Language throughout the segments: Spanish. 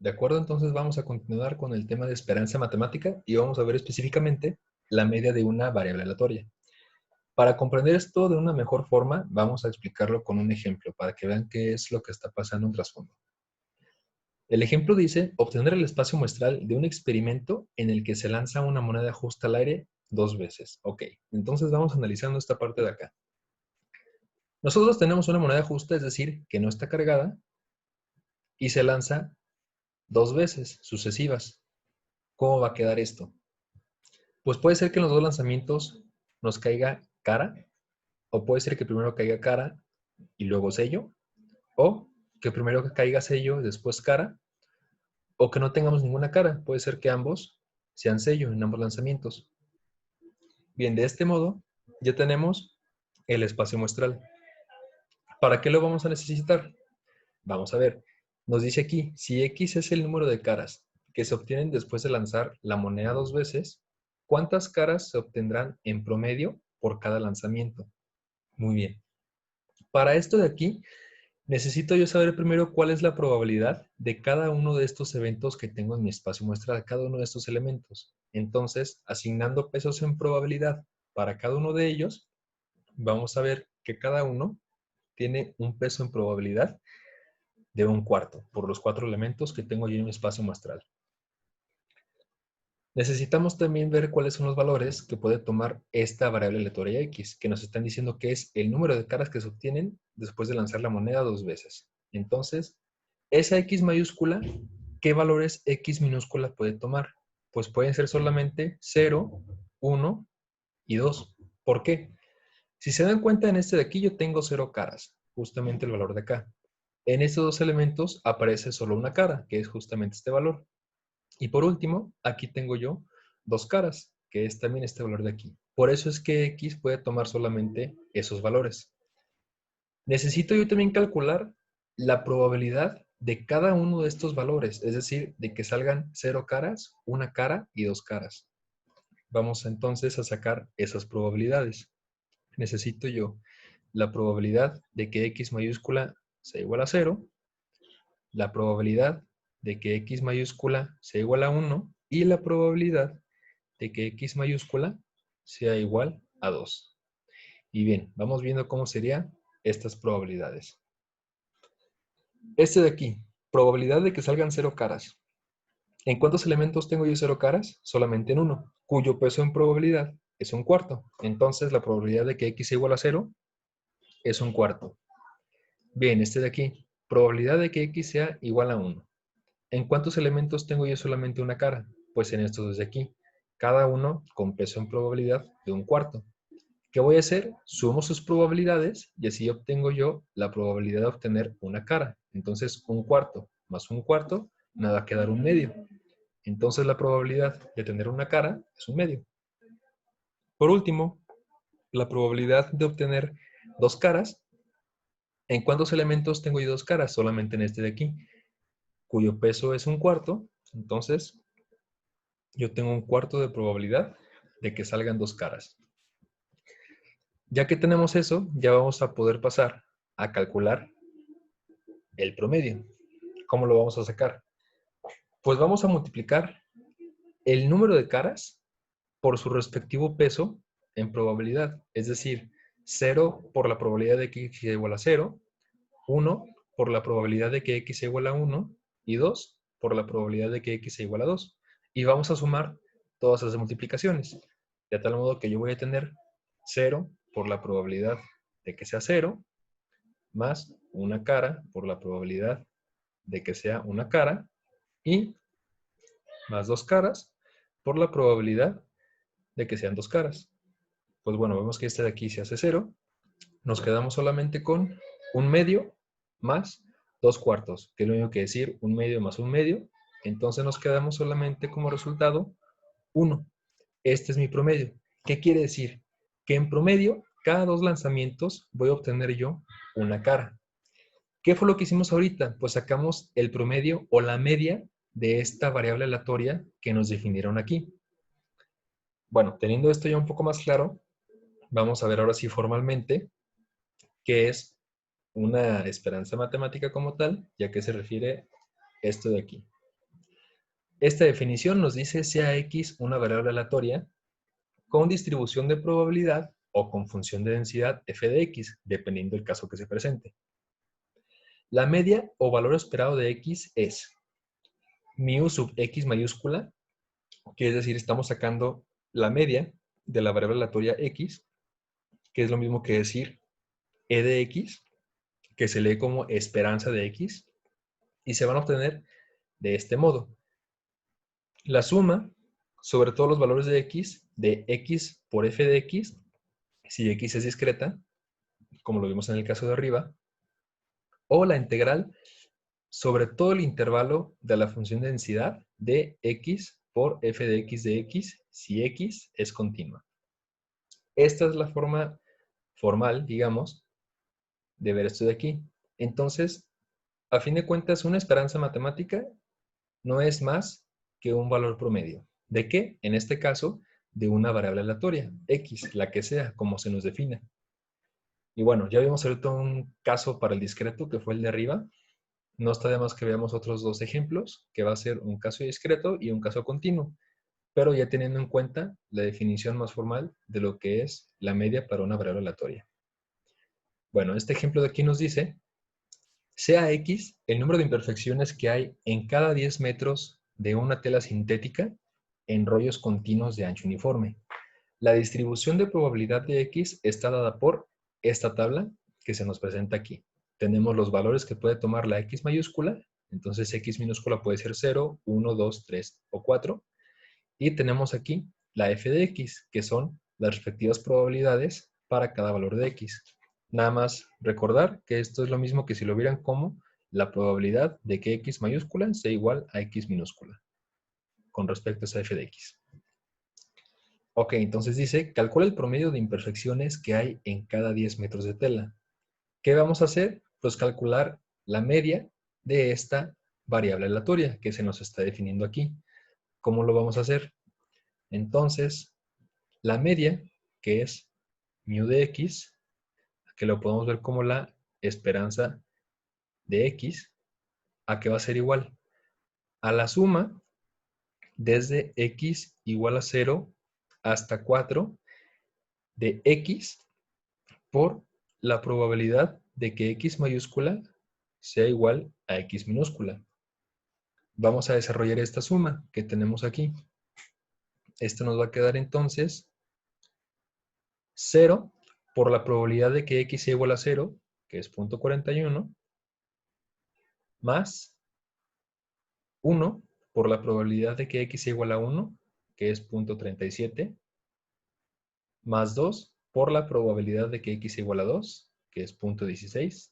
¿De acuerdo? Entonces vamos a continuar con el tema de esperanza matemática y vamos a ver específicamente la media de una variable aleatoria. Para comprender esto de una mejor forma, vamos a explicarlo con un ejemplo para que vean qué es lo que está pasando en trasfondo. El ejemplo dice, obtener el espacio muestral de un experimento en el que se lanza una moneda justa al aire 2 veces. Ok, entonces vamos analizando esta parte de acá. Nosotros tenemos una moneda justa, es decir, que no está cargada, y se lanza 2 veces sucesivas. ¿Cómo va a quedar esto? Pues puede ser que en los dos lanzamientos nos caiga cara, o puede ser que primero caiga cara y luego sello, o que primero caiga sello y después cara, o que no tengamos ninguna cara. Puede ser que ambos sean sello en ambos lanzamientos. Bien, de este modo ya tenemos el espacio muestral. ¿Para qué lo vamos a necesitar? Vamos a ver. Nos dice aquí, si X es el número de caras que se obtienen después de lanzar la moneda 2 veces, ¿cuántas caras se obtendrán en promedio por cada lanzamiento? Muy bien. Para esto de aquí, necesito yo saber primero cuál es la probabilidad de cada uno de estos eventos que tengo en mi espacio muestral, cada uno de estos elementos. Entonces, asignando pesos en probabilidad para cada uno de ellos, vamos a ver que cada uno tiene un peso en probabilidad de 1/4 por los 4 elementos que tengo yo en mi espacio muestral. Necesitamos también ver cuáles son los valores que puede tomar esta variable aleatoria X, que nos están diciendo que es el número de caras que se obtienen después de lanzar la moneda 2 veces. Entonces, esa X mayúscula, ¿qué valores X minúscula puede tomar? Pues pueden ser solamente 0, 1 y 2. ¿Por qué? Si se dan cuenta, en este de aquí yo tengo 0 caras, justamente el valor de acá. En estos dos elementos aparece solo una cara, que es justamente este valor. Y por último, aquí tengo yo 2 caras, que es también este valor de aquí. Por eso es que X puede tomar solamente esos valores. Necesito yo también calcular la probabilidad de cada uno de estos valores, es decir, de que salgan 0 caras, 1 cara y 2 caras. Vamos entonces a sacar esas probabilidades. Necesito yo la probabilidad de que X mayúscula sea igual a 0, la probabilidad de que X mayúscula sea igual a 1 y la probabilidad de que X mayúscula sea igual a 2. Y bien, vamos viendo cómo serían estas probabilidades. Este de aquí, probabilidad de que salgan 0 caras. ¿En cuántos elementos tengo yo 0 caras? Solamente en uno, cuyo peso en probabilidad es 1/4. Entonces la probabilidad de que X sea igual a 0 es 1/4. Bien, este de aquí, probabilidad de que X sea igual a 1. ¿En cuántos elementos tengo yo solamente una cara? Pues en estos dos de aquí, cada uno con peso en probabilidad de 1/4. ¿Qué voy a hacer? Sumo sus probabilidades y así obtengo yo la probabilidad de obtener una cara. Entonces, 1/4 más 1/4 me va a quedar 1/2. Entonces, la probabilidad de tener una cara es 1/2. Por último, la probabilidad de obtener 2 caras. ¿En cuántos elementos tengo yo 2 caras? Solamente en este de aquí, cuyo peso es 1/4. Entonces, yo tengo 1/4 de probabilidad de que salgan 2 caras. Ya que tenemos eso, ya vamos a poder pasar a calcular el promedio. ¿Cómo lo vamos a sacar? Pues vamos a multiplicar el número de caras por su respectivo peso en probabilidad. Es decir, 0 por la probabilidad de que X sea igual a 0, 1 por la probabilidad de que X sea igual a 1 y 2 por la probabilidad de que X sea igual a 2. Y vamos a sumar todas esas multiplicaciones. De tal modo que yo voy a tener 0 por la probabilidad de que sea 0 más una cara por la probabilidad de que sea una cara y más 2 caras por la probabilidad de que sean 2 caras. Pues bueno, vemos que este de aquí se hace 0. Nos quedamos solamente con 1/2 más 2/4, que es lo mismo que decir 1/2 más 1/2. Entonces nos quedamos solamente como resultado 1. Este es mi promedio. ¿Qué quiere decir? Que en promedio, cada 2 lanzamientos voy a obtener yo una cara. ¿Qué fue lo que hicimos ahorita? Pues sacamos el promedio o la media de esta variable aleatoria que nos definieron aquí. Bueno, teniendo esto ya un poco más claro, vamos a ver ahora sí formalmente qué es una esperanza matemática como tal, ya que se refiere esto de aquí. Esta definición nos dice sea X una variable aleatoria con distribución de probabilidad o con función de densidad f de x, dependiendo del caso que se presente. La media o valor esperado de x es mu sub x mayúscula, que es decir, estamos sacando la media de la variable aleatoria x, que es lo mismo que decir e de x, que se lee como esperanza de x, y se van a obtener de este modo. La suma sobre todos los valores de x por f de x, si x es discreta, como lo vimos en el caso de arriba, o la integral sobre todo el intervalo de la función de densidad de x por f de x, si x es continua. Esta es la forma formal, digamos, de ver esto de aquí. Entonces, a fin de cuentas, una esperanza matemática no es más que un valor promedio. ¿De qué? En este caso, de una variable aleatoria, x, la que sea, como se nos defina. Y bueno, ya vimos ahorita un caso para el discreto, que fue el de arriba. No está de más que veamos otros dos ejemplos, que va a ser un caso discreto y un caso continuo, pero ya teniendo en cuenta la definición más formal de lo que es la media para una variable aleatoria. Bueno, este ejemplo de aquí nos dice, sea X el número de imperfecciones que hay en cada 10 metros de una tela sintética en rollos continuos de ancho uniforme. La distribución de probabilidad de X está dada por esta tabla que se nos presenta aquí. Tenemos los valores que puede tomar la X mayúscula, entonces X minúscula puede ser 0, 1, 2, 3 o 4. Y tenemos aquí la f de x, que son las respectivas probabilidades para cada valor de x. Nada más recordar que esto es lo mismo que si lo vieran como la probabilidad de que x mayúscula sea igual a x minúscula con respecto a esa f de x. Ok, entonces dice, calcula el promedio de imperfecciones que hay en cada 10 metros de tela. ¿Qué vamos a hacer? Pues calcular la media de esta variable aleatoria que se nos está definiendo aquí. ¿Cómo lo vamos a hacer? Entonces, la media, que es mu de x, que lo podemos ver como la esperanza de x, ¿a qué va a ser igual? A la suma desde x igual a 0 hasta 4 de x por la probabilidad de que x mayúscula sea igual a x minúscula. Vamos a desarrollar esta suma que tenemos aquí. Esto nos va a quedar entonces 0 por la probabilidad de que x sea igual a 0, que es 0.41, más 1 por la probabilidad de que x sea igual a 1, que es 0.37, más 2 por la probabilidad de que x sea igual a 2, que es 0.16,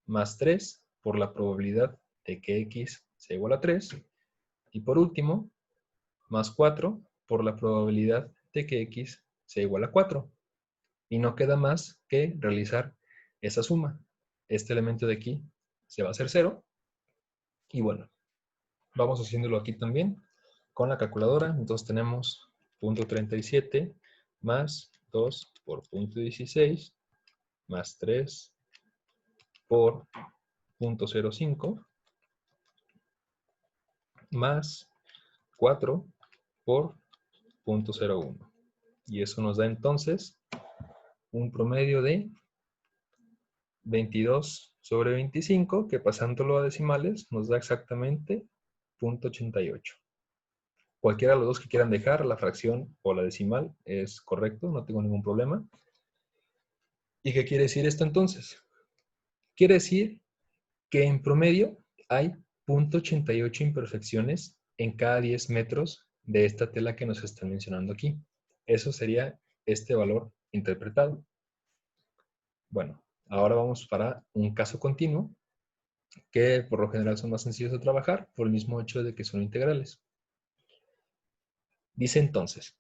más 3 por la probabilidad de que x sea igual a 3, y por último, más 4 por la probabilidad de que x sea igual a 4. Y no queda más que realizar esa suma. Este elemento de aquí se va a hacer 0, y bueno, vamos haciéndolo aquí también con la calculadora. Entonces tenemos 0.37 más 2 por 0.16 más 3 por 0.05 más 4 por 0.01. Y eso nos da entonces un promedio de 22 sobre 25, que pasándolo a decimales nos da exactamente 0.88. Cualquiera de los dos que quieran dejar, la fracción o la decimal, es correcto, no tengo ningún problema. ¿Y qué quiere decir esto entonces? Quiere decir que en promedio hay 0.88 imperfecciones en cada 10 metros de esta tela que nos están mencionando aquí. Eso sería este valor interpretado. Bueno, ahora vamos para un caso continuo, que por lo general son más sencillos de trabajar por el mismo hecho de que son integrales. Dice entonces,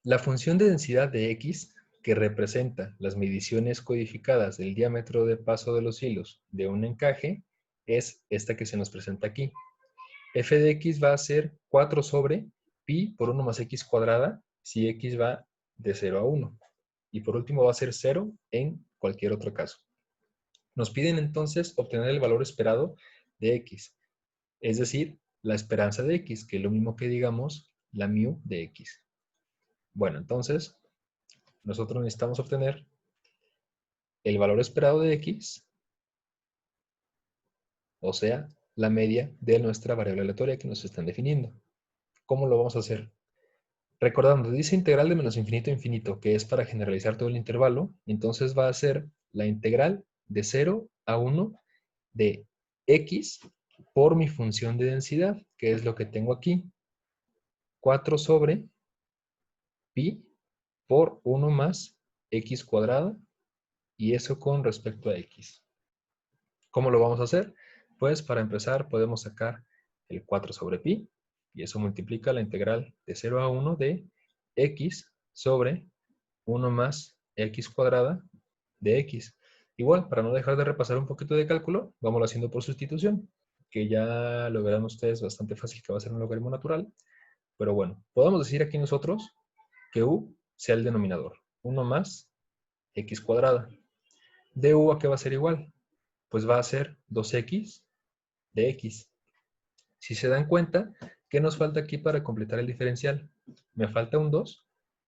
la función de densidad de x, que representa las mediciones codificadas del diámetro de paso de los hilos de un encaje, es esta que se nos presenta aquí. F de x va a ser 4 sobre pi por 1 más x cuadrada si x va de 0 a 1. Y por último va a ser 0 en cualquier otro caso. Nos piden entonces obtener el valor esperado de x, es decir, la esperanza de x, que es lo mismo que digamos la mu de x. Bueno, entonces, nosotros necesitamos obtener el valor esperado de x, o sea, la media de nuestra variable aleatoria que nos están definiendo. ¿Cómo lo vamos a hacer? Recordando, dice integral de menos infinito a infinito, que es para generalizar todo el intervalo, entonces va a ser la integral de 0 a 1 de x por mi función de densidad, que es lo que tengo aquí, 4 sobre pi por 1 más x cuadrada, y eso con respecto a x. ¿Cómo lo vamos a hacer? Pues para empezar podemos sacar el 4 sobre pi, y eso multiplica la integral de 0 a 1 de x sobre 1 más x cuadrada de x. Igual, para no dejar de repasar un poquito de cálculo, vamos haciendo por sustitución, que ya lo verán ustedes bastante fácil que va a ser un logaritmo natural. Pero bueno, podemos decir aquí nosotros que u sea el denominador, 1 más x cuadrada. De u, ¿a qué va a ser igual? Pues va a ser 2x de x. Si se dan cuenta, ¿qué nos falta aquí para completar el diferencial? Me falta un 2,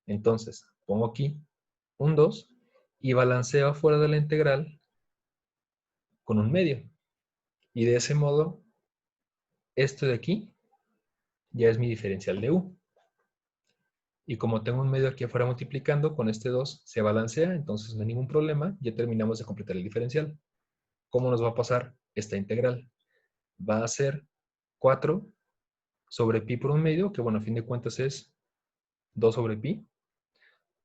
entonces pongo aquí un 2 y balanceo afuera de la integral con un medio. Y de ese modo, esto de aquí ya es mi diferencial de u. Y como tengo un medio aquí afuera multiplicando, con este 2 se balancea, entonces no hay ningún problema, ya terminamos de completar el diferencial. ¿Cómo nos va a pasar esta integral? Va a ser 4 sobre pi por un medio, que bueno, a fin de cuentas es 2 sobre pi,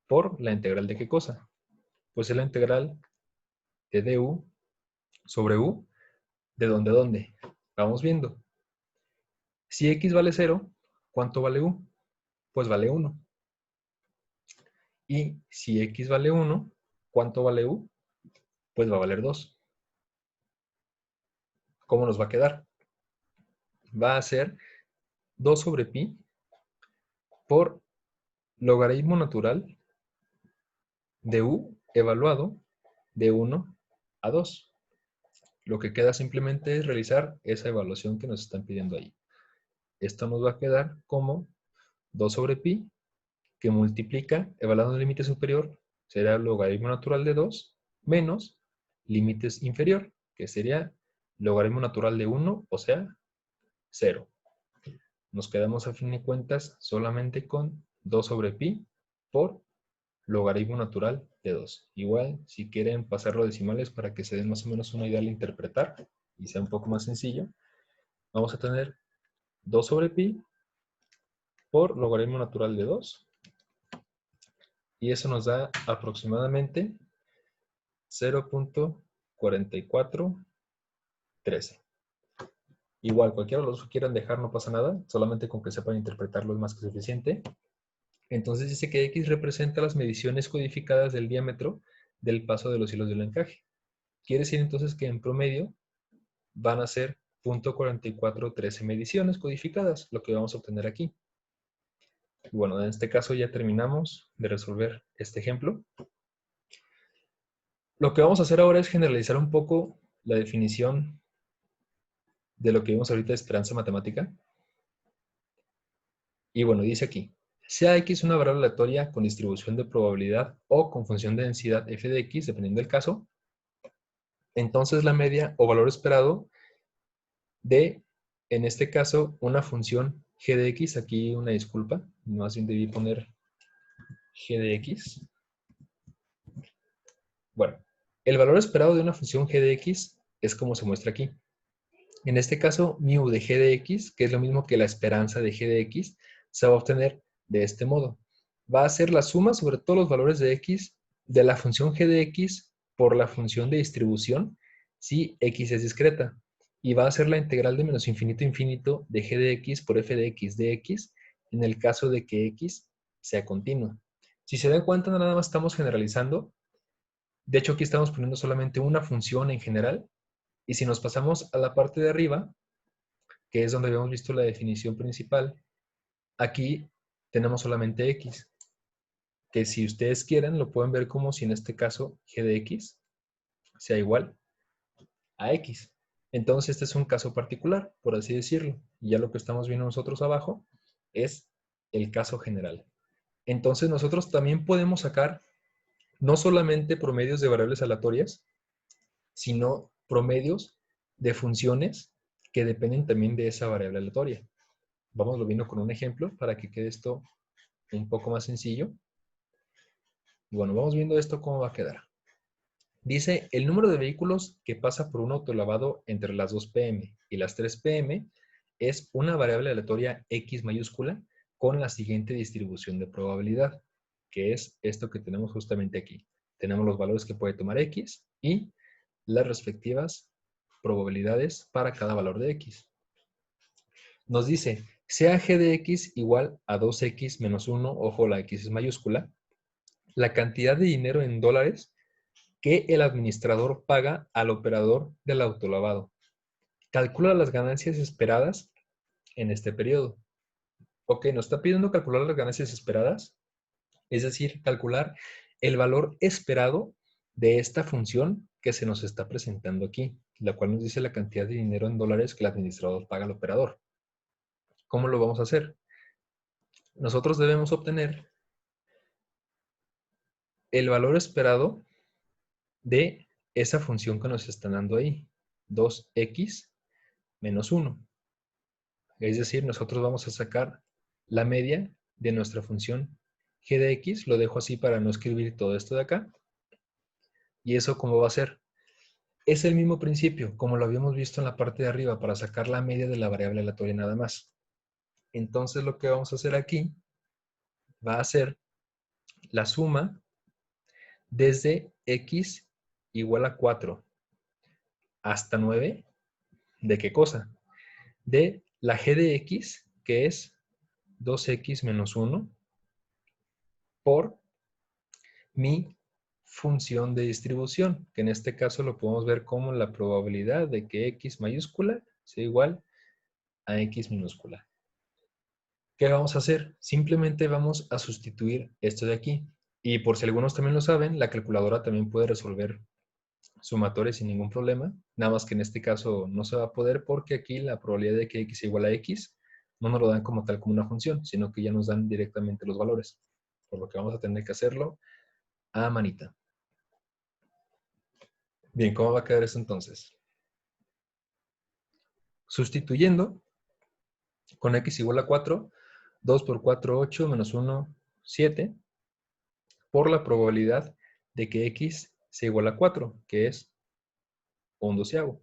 por la integral de ¿qué cosa? Pues es la integral de du sobre u, ¿de dónde a dónde? Vamos viendo. Si x vale 0, ¿cuánto vale u? Pues vale 1. Y si x vale 1, ¿cuánto vale u? Pues va a valer 2. ¿Cómo nos va a quedar? Va a ser 2 sobre pi por logaritmo natural de u evaluado de 1 a 2. Lo que queda simplemente es realizar esa evaluación que nos están pidiendo ahí. Esto nos va a quedar como 2 sobre pi, que multiplica, evaluando el límite superior, será el logaritmo natural de 2, menos límites inferior, que sería logaritmo natural de 1, o sea, 0. Nos quedamos a fin de cuentas solamente con 2 sobre pi por logaritmo natural de 2. Igual, si quieren pasarlo a decimales para que se den más o menos una idea al interpretar y sea un poco más sencillo, vamos a tener 2 sobre pi por logaritmo natural de 2. Y eso nos da aproximadamente 0.4413. Igual, cualquiera de los que quieran dejar no pasa nada, solamente con que sepan interpretarlo es más que suficiente. Entonces dice que X representa las mediciones codificadas del diámetro del paso de los hilos del encaje. Quiere decir entonces que en promedio van a ser 0.4413 mediciones codificadas, lo que vamos a obtener aquí. Y bueno, en este caso ya terminamos de resolver este ejemplo. Lo que vamos a hacer ahora es generalizar un poco la definición de lo que vimos ahorita de esperanza matemática. Y bueno, dice aquí, sea X una variable aleatoria con distribución de probabilidad o con función de densidad f de X, dependiendo del caso, entonces la media o valor esperado de, en este caso, una función g de X, aquí una disculpa, más bien debí poner g de X. Bueno, el valor esperado de una función g de X es como se muestra aquí. En este caso, mu de g de X, que es lo mismo que la esperanza de g de X, se va a obtener de este modo. Va a ser la suma sobre todos los valores de X de la función g de X por la función de distribución si X es discreta. Y va a ser la integral de menos infinito a infinito de g de X por f de X en el caso de que X sea continua. Si se dan cuenta, nada más estamos generalizando. De hecho, aquí estamos poniendo solamente una función en general. Y si nos pasamos a la parte de arriba, que es donde habíamos visto la definición principal, aquí tenemos solamente X, que si ustedes quieren lo pueden ver como si en este caso g de X sea igual a X. Entonces, este es un caso particular, por así decirlo. Y ya lo que estamos viendo nosotros abajo es el caso general. Entonces, nosotros también podemos sacar no solamente promedios de variables aleatorias, sino promedios de funciones que dependen también de esa variable aleatoria. Vamos viendo con un ejemplo para que quede esto un poco más sencillo. Y bueno, vamos viendo esto cómo va a quedar. Dice, el número de vehículos que pasa por un autolavado entre las 2 p.m. y las 3 p.m. es una variable aleatoria X mayúscula con la siguiente distribución de probabilidad, que es esto que tenemos justamente aquí. Tenemos los valores que puede tomar X y las respectivas probabilidades para cada valor de X. Nos dice, sea g de X igual a 2X menos 1, ojo, la X es mayúscula, la cantidad de dinero en dólares que el administrador paga al operador del autolavado. Calcula las ganancias esperadas en este periodo. Ok, nos está pidiendo calcular las ganancias esperadas, es decir, calcular el valor esperado de esta función que se nos está presentando aquí, la cual nos dice la cantidad de dinero en dólares que el administrador paga al operador. ¿Cómo lo vamos a hacer? Nosotros debemos obtener el valor esperado de esa función que nos están dando ahí, 2x menos 1. Es decir, nosotros vamos a sacar la media de nuestra función g de x, lo dejo así para no escribir todo esto de acá. ¿Y eso cómo va a ser? Es el mismo principio, como lo habíamos visto en la parte de arriba, para sacar la media de la variable aleatoria nada más. Entonces lo que vamos a hacer aquí va a ser la suma desde x igual a 4 hasta 9. ¿De qué cosa? De la g de x, que es 2x menos 1, por mi función de distribución, que en este caso lo podemos ver como la probabilidad de que x mayúscula sea igual a x minúscula. ¿Qué vamos a hacer? Simplemente vamos a sustituir esto de aquí. Y por si algunos también lo saben, la calculadora también puede resolver sumatorios sin ningún problema, nada más que en este caso no se va a poder porque aquí la probabilidad de que x sea igual a x no nos lo dan como tal como una función, sino que ya nos dan directamente los valores, por lo que vamos a tener que hacerlo a manita. Bien, ¿cómo va a quedar esto entonces? Sustituyendo con x igual a 4, 2 por 4, 8, menos 1, 7, por la probabilidad de que x sea igual a 4, que es 1/12.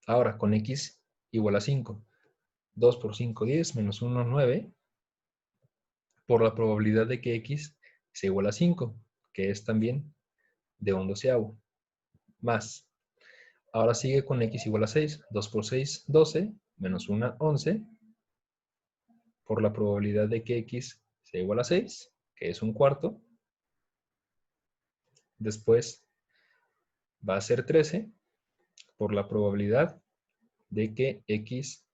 Ahora, con x igual a 5, 2 por 5, 10, menos 1, 9, por la probabilidad de que x sea igual a 5, que es también de 1/12, más. Ahora sigue con x igual a 6, 2 por 6, 12, menos 1, 11, por la probabilidad de que x sea igual a 6, que es 1/4. Después va a ser 13, por la probabilidad de que x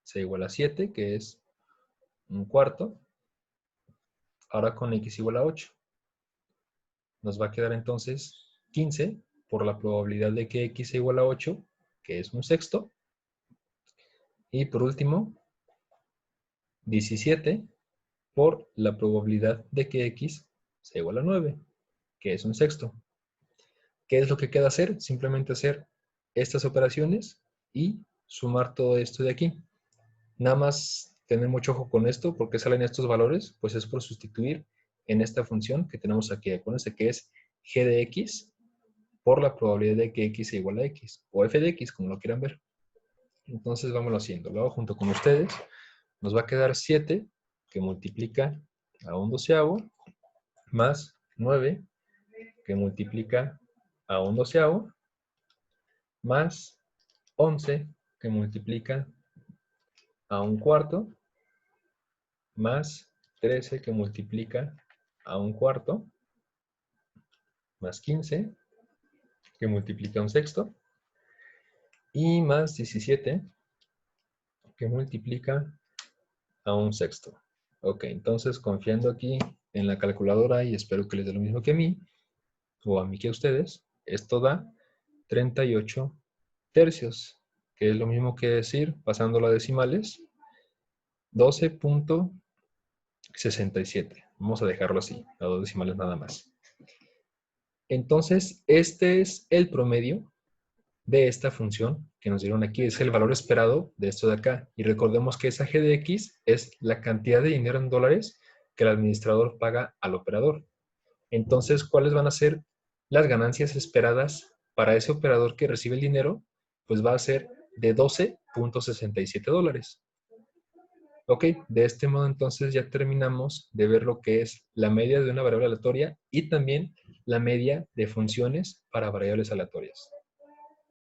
sea igual a 7, que es 1/4. Ahora con x igual a 8. Nos va a quedar entonces 15, por la probabilidad de que x sea igual a 8, que es 1/6. Y por último, 17, por la probabilidad de que x sea igual a 9, que es 1/6. ¿Qué es lo que queda hacer? Simplemente hacer estas operaciones y sumar todo esto de aquí. Nada más tener mucho ojo con esto, porque salen estos valores, pues es por sustituir en esta función que tenemos aquí. Acuérdense que es g de x por la probabilidad de que x sea igual a x, o f de x, como lo quieran ver. Entonces vámonos haciendo. Luego, junto con ustedes, nos va a quedar 7, que multiplica a 1/12, más 9, que multiplica a 1/12, más 11, que multiplica a 1/4, más 13, que multiplica a 1/4, más 15, que multiplica a 1/6, y más 17, que multiplica a 1/6. Ok, entonces confiando aquí en la calculadora y espero que les dé lo mismo que a mí, o a mí que a ustedes, esto da 38 tercios, que es lo mismo que decir, pasándolo a decimales, 12.67. Vamos a dejarlo así, a 2 decimales nada más. Entonces, este es el promedio de esta función que nos dieron aquí, es el valor esperado de esto de acá. Y recordemos que esa g de x es la cantidad de dinero en dólares que el administrador paga al operador. Entonces, ¿cuáles van a ser las ganancias esperadas para ese operador que recibe el dinero? Pues va a ser de 12.67 dólares. Ok, de este modo entonces ya terminamos de ver lo que es la media de una variable aleatoria y también la media de funciones para variables aleatorias.